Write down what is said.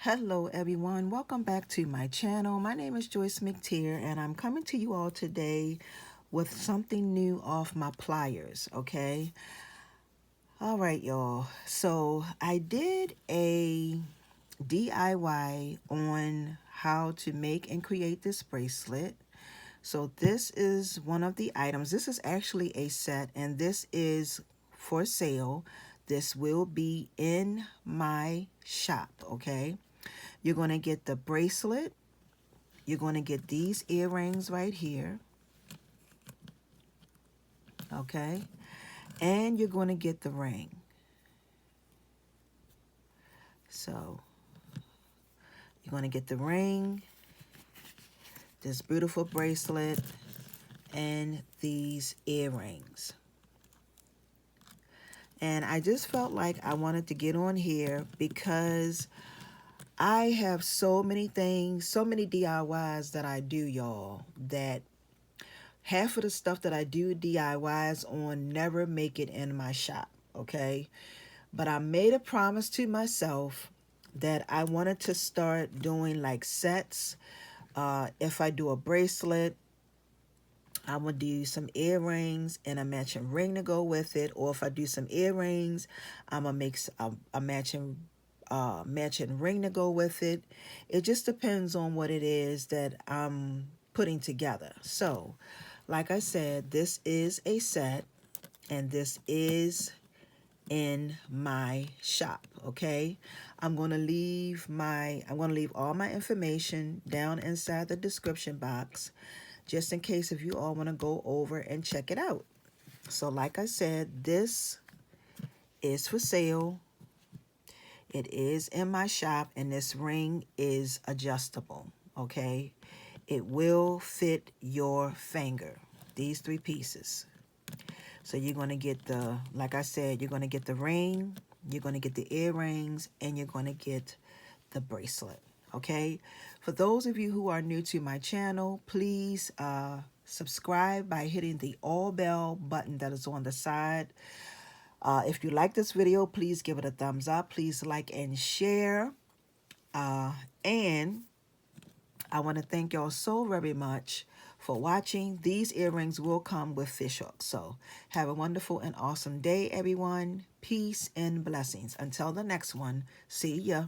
Hello everyone, welcome back to my channel. My name is Joyce McTeer and I'm coming to you all today with something new off my pliers, okay? All right, y'all. So I did a DIY on how to make and create this bracelet. So this is one of the items. This is actually a set and this is for sale. This will be in my shop, okay? You're going to get the bracelet. You're going to get these earrings right here, okay? And you're going to get the ring. So you're going to get the ring, this beautiful bracelet, and these earrings. And I just felt like I wanted to get on here because I have so many things, so many DIYs that I do, y'all, that half of the stuff that I do DIYs on never make it in my shop, okay? But I made a promise to myself that I wanted to start doing like sets. If I do a bracelet, I would do some earrings and a matching ring to go with it. Or if I do some earrings, I'm gonna make a matching ring to go with it. It just depends on what it is that I'm putting together. So, like I said, this is a set, and this is in my shop, okay? I'm going to leave all my information down inside the description box just in case if you all want to go over and check it out. So like I said, this is for sale. It is in my shop and this ring is adjustable, okay? It will fit your finger, these three pieces. So you're going to get the, like I said, you're going to get the ring, you're going to get the earrings, and you're going to get the bracelet, okay? For those of you who are new to my channel, please subscribe by hitting the all bell button that is on the side. If you like this video, please give it a thumbs up. Please like and share. And I want to thank y'all so very much for watching. These earrings will come with fish hooks. So have a wonderful and awesome day, everyone. Peace and blessings. Until the next one, see ya.